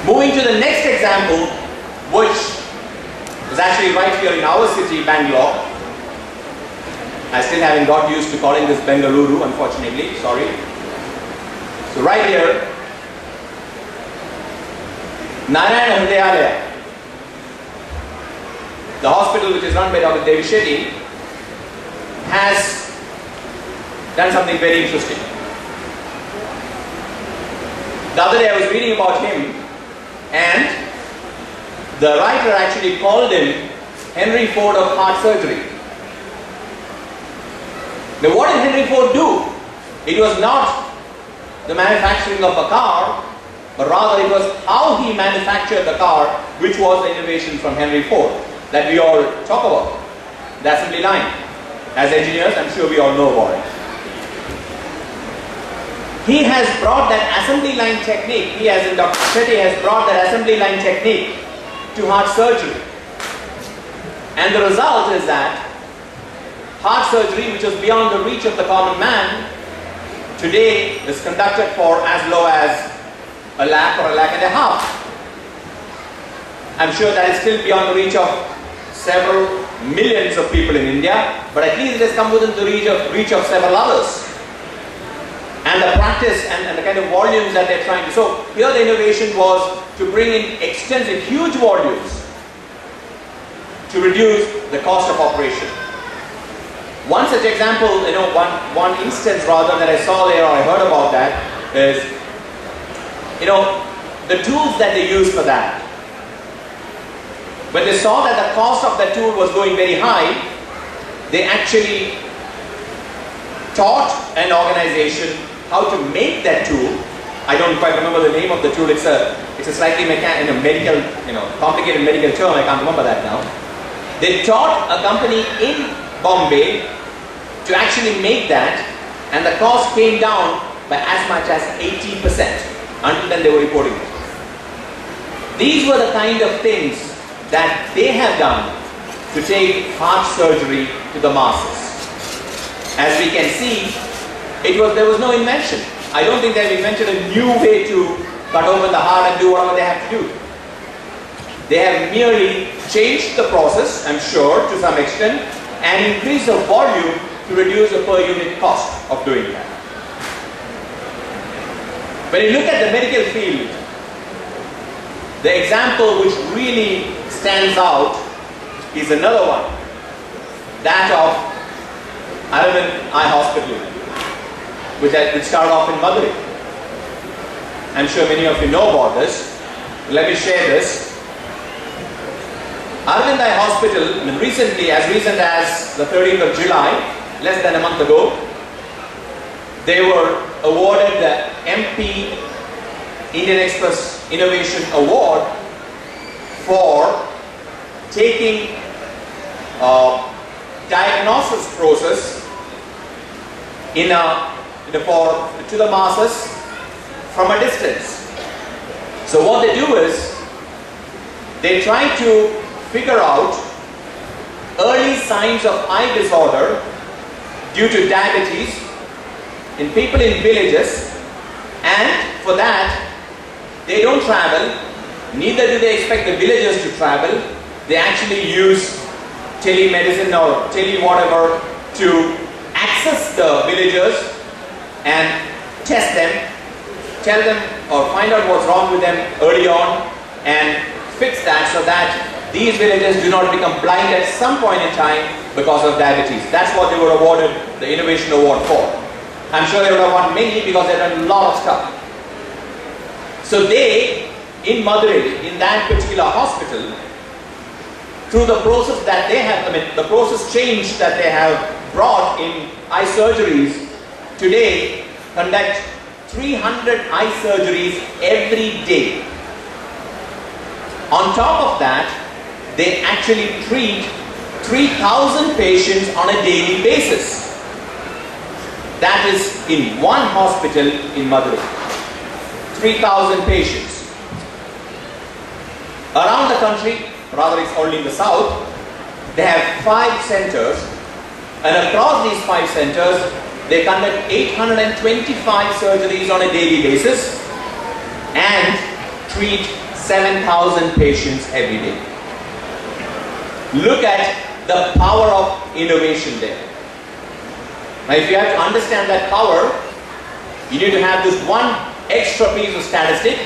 Moving to the next example, which is actually right here in our city, Bangalore. I still haven't got used to calling this Bengaluru, unfortunately, sorry. So right here, Narayana Hridayalaya, the hospital which is run by Dr. Devi Shetty, has done something very interesting. The other day I was reading about him, and the writer actually called him Henry Ford of heart surgery. Now what did Henry Ford do? It was not the manufacturing of a car, but rather it was how he manufactured the car, which was the innovation from Henry Ford that we all talk about. The assembly line. As engineers, I'm sure we all know about it. He has brought that assembly line technique, he as in Dr. Shetty has brought that assembly line technique to heart surgery. And the result is that heart surgery, which was beyond the reach of the common man, today is conducted for as low as a lakh or a lakh and a half. I'm sure that is still beyond the reach of several millions of people in India, but at least it has come within the reach of several others. And the practice and the kind of volumes that they're trying to. So here the innovation was to bring in extensive, huge volumes to reduce the cost of operation. One such example, one instance rather that I saw there or I heard about that is, the tools that they use for that. When they saw that the cost of that tool was going very high, they actually taught an organization how to make that tool. I don't quite remember the name of the tool. It's a slightly medical, complicated medical term. I can't remember that now. They taught a company in Bombay to actually make that, and the cost came down by as much as 80%. Until then, they were reporting it. These were the kind of things that they have done to take heart surgery to the masses. As we can see, there was no invention. I don't think they've invented a new way to cut open the heart and do whatever they have to do. They have merely changed the process, I'm sure, to some extent, and increased the volume to reduce the per unit cost of doing that. When you look at the medical field, the example which really stands out is another one, that of Aravind Eye Hospital, which started off in Madurai. I'm sure many of you know about this. Let me share this. Aravind Eye Hospital, recently, as recent as the 13th of July, less than a month ago, they were awarded the MP Indian Express Innovation Award for taking diagnosis process to the masses from a distance. So what they do is they try to figure out early signs of eye disorder due to diabetes in people in villages, and for that they don't travel, neither do they expect the villagers to travel. They actually use telemedicine or tele-whatever to access the villagers and test them, tell them or find out what's wrong with them early on and fix that so that these villagers do not become blind at some point in time because of diabetes. That's what they were awarded the Innovation Award for. I'm sure they would have won many because they've done a lot of stuff. So they, in Madurai, in that particular hospital, through the process that they have, the process change that they have brought in eye surgeries, today conduct 300 eye surgeries every day. On top of that, they actually treat 3,000 patients on a daily basis. That is in one hospital in Madurai. 3,000 patients. Around the country, rather it's only in the south, they have 5 centers, and across these 5 centers, they conduct 825 surgeries on a daily basis and treat 7,000 patients every day. Look at the power of innovation there. Now, if you have to understand that power, you need to have this one extra piece of statistic.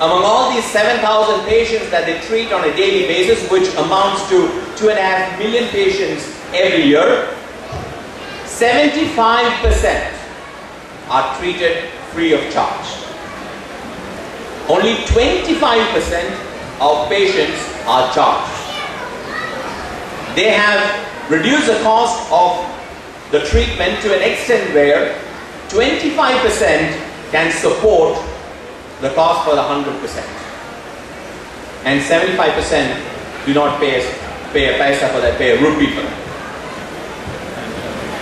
Among all these 7,000 patients that they treat on a daily basis, which amounts to 2.5 million patients every year, 75% are treated free of charge. Only 25% of patients are charged. They have reduced the cost of the treatment to an extent where 25% can support the cost for the 100%. And 75% do not pay a paisa for that, pay a rupee for that.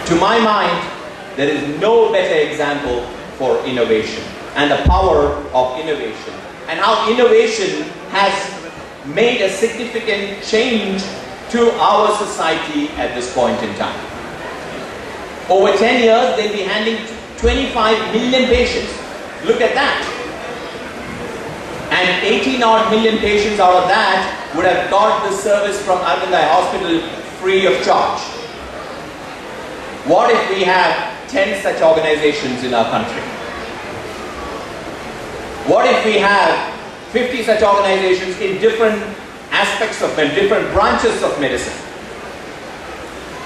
To my mind, there is no better example for innovation and the power of innovation and how innovation has made a significant change to our society at this point in time. Over 10 years, they'll be handling 25 million patients. Look at that. And 18 odd million patients out of that would have got the service from Arvindai Hospital free of charge. What if we have 10 such organizations in our country? What if we have 50 such organizations in different aspects of medicine, different branches of medicine?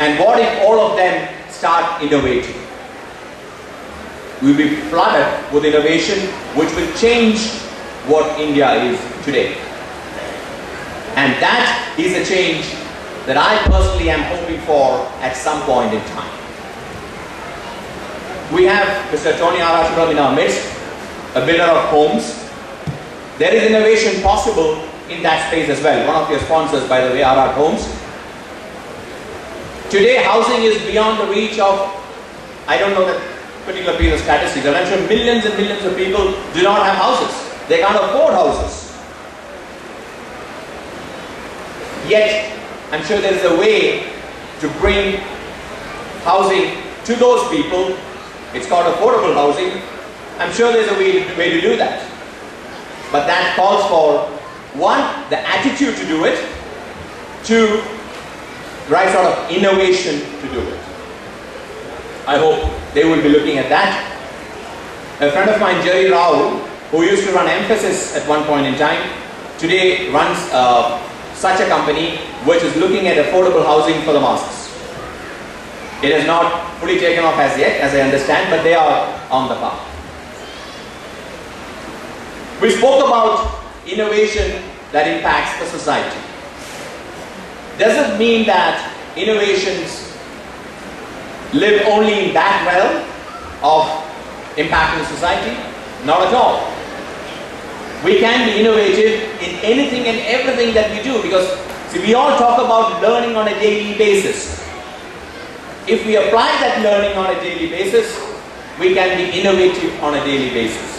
And what if all of them start innovating? We'll be flooded with innovation which will change what India is today. And that is a change that I personally am hoping for at some point in time. We have Mr. Tony Arashuram in our midst, a builder of homes. There is innovation possible in that space as well. One of your sponsors, by the way, RR Homes. Today, housing is beyond the reach of, I don't know that particular piece of statistics, but I'm sure millions and millions of people do not have houses. They can't afford houses. Yet, I'm sure there is a way to bring housing to those people. It's called affordable housing. I'm sure there's a way to do that. But that calls for, one, the attitude to do it, two, right sort of innovation to do it. I hope they will be looking at that. A friend of mine, Jerry Rao, who used to run Emphasis at one point in time, today runs such a company which is looking at affordable housing for the masses. It has not fully taken off as yet, as I understand, but they are on the path. We spoke about innovation that impacts the society. Does it mean that innovations live only in that realm of impacting society? Not at all. We can be innovative in anything and everything that we do, because see, we all talk about learning on a daily basis. If we apply that learning on a daily basis, we can be innovative on a daily basis.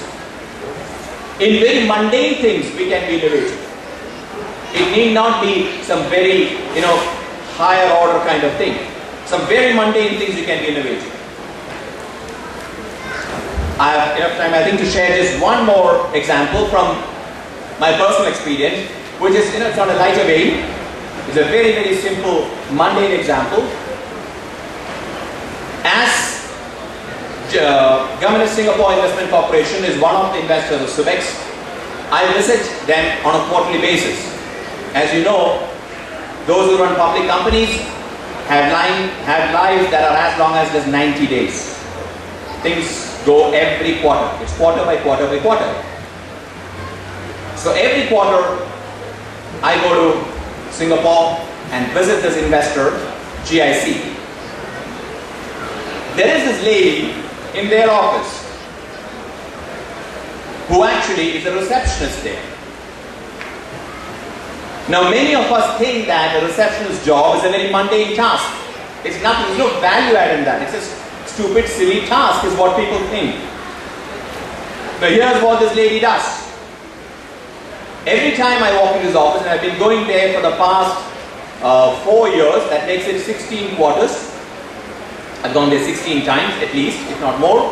In very mundane things, we can be innovative. It need not be some very, higher order kind of thing. Some very mundane things you can be innovative. I have enough time, I think, to share just one more example from my personal experience, which is, it's on a lighter vein. It's a very, very simple, mundane example. As Government of Singapore Investment Corporation is one of the investors of Subex, I visit them on a quarterly basis. As you know, those who run public companies have lives that are as long as just 90 days. Things go every quarter. It's quarter by quarter by quarter. So every quarter, I go to Singapore and visit this investor, GIC. There is this lady in their office who actually is a receptionist there. Now, many of us think that a receptionist's job is a very mundane task. It's nothing, there's no value add in that. It's a stupid, silly task is what people think. Now, here's what this lady does. Every time I walk in this office, and I've been going there for the past 4 years, that makes it 16 quarters. I've gone there 16 times at least, if not more.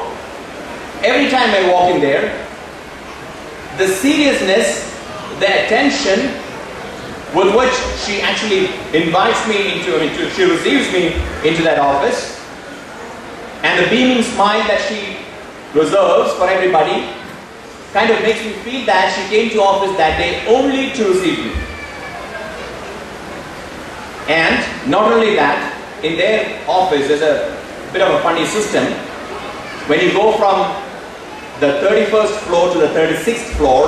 Every time I walk in there, the seriousness, the attention with which she actually invites me she receives me into that office, and the beaming smile that she reserves for everybody kind of makes me feel that she came to office that day only to receive me. And not only that, in their office there's a bit of a funny system. When you go from the 31st floor to the 36th floor,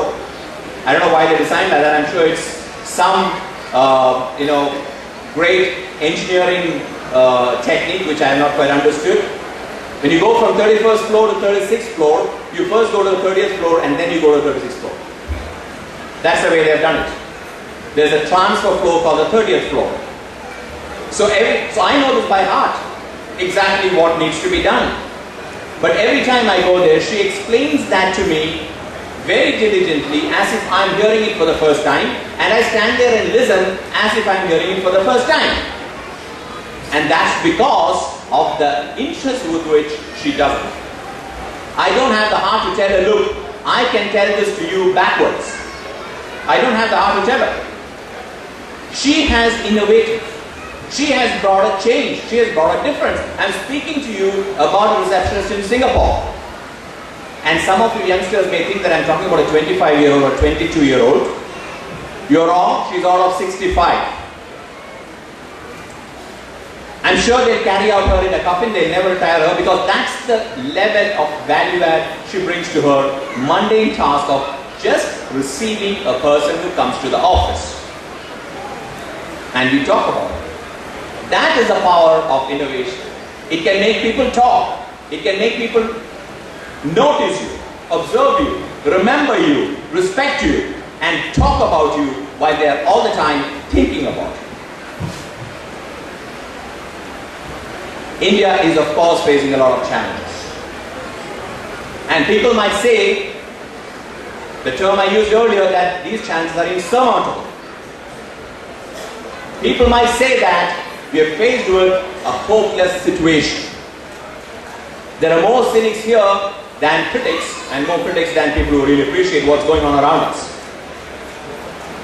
I don't know why they designed that, I'm sure it's some great engineering technique which I have not quite understood. When you go from 31st floor to 36th floor, you first go to the 30th floor and then you go to the 36th floor. That's the way they have done it. There's a transfer floor called the 30th floor. So I know this by heart, exactly what needs to be done. But every time I go there, she explains that to me very diligently, as if I'm hearing it for the first time, and I stand there and listen as if I'm hearing it for the first time. And that's because of the interest with which she does it. I don't have the heart to tell her, look, I can tell this to you backwards. I don't have the heart to tell her. She has innovated. She has brought a change. She has brought a difference. I'm speaking to you about a receptionist in Singapore. And some of you youngsters may think that I'm talking about a 25-year-old or 22-year-old. You're wrong. She's all of 65. I'm sure they'll carry out her in a coffin. They'll never retire her, because that's the level of value that she brings to her mundane task of just receiving a person who comes to the office. And we talk about it. That is the power of innovation. It can make people talk. It can make people notice you, observe you, remember you, respect you, and talk about you while they are all the time thinking about you. India is of course facing a lot of challenges. And people might say, the term I used earlier, that these challenges are insurmountable. People might say that we are faced with a hopeless situation. There are more cynics here than critics, and more critics than people who really appreciate what's going on around us.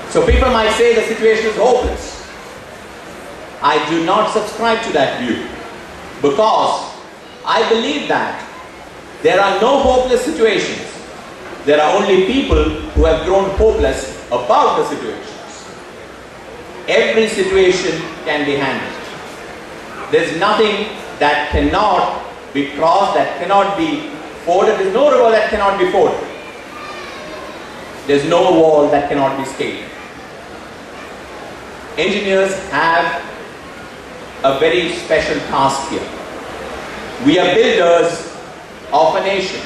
So people might say the situation is hopeless. I do not subscribe to that view, because I believe that there are no hopeless situations. There are only people who have grown hopeless about the situations. Every situation can be handled. There's nothing that cannot be crossed, that cannot be forded. There's no river that cannot be forded. There's no wall that cannot be scaled. Engineers have a very special task here. We are builders of a nation,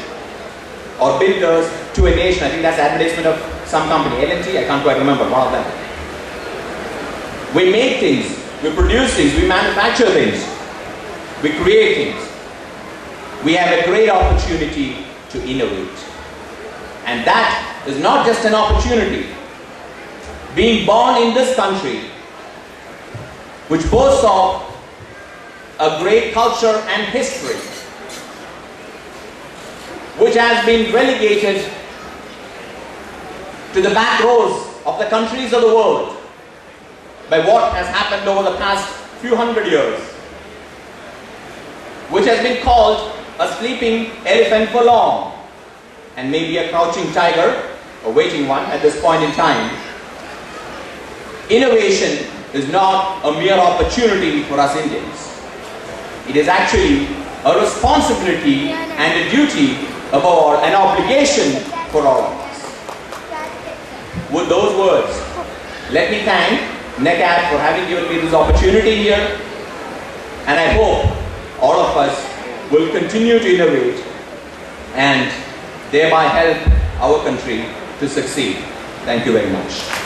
or builders to a nation. I think that's the advertisement of some company, L&T, I can't quite remember, one of them. We make things, we produce things, we manufacture things, we create things. We have a great opportunity to innovate. And that is not just an opportunity. Being born in this country, which boasts of a great culture and history, which has been relegated to the back rows of the countries of the world by what has happened over the past few hundred years, which has been called a sleeping elephant for long, and maybe a crouching tiger, a waiting one at this point in time. Innovation is not a mere opportunity for us Indians. It is actually a responsibility and a duty, above all, an obligation for all of us. With those words, let me thank NECAB for having given me this opportunity here, and I hope all of us will continue to innovate and thereby help our country to succeed. Thank you very much.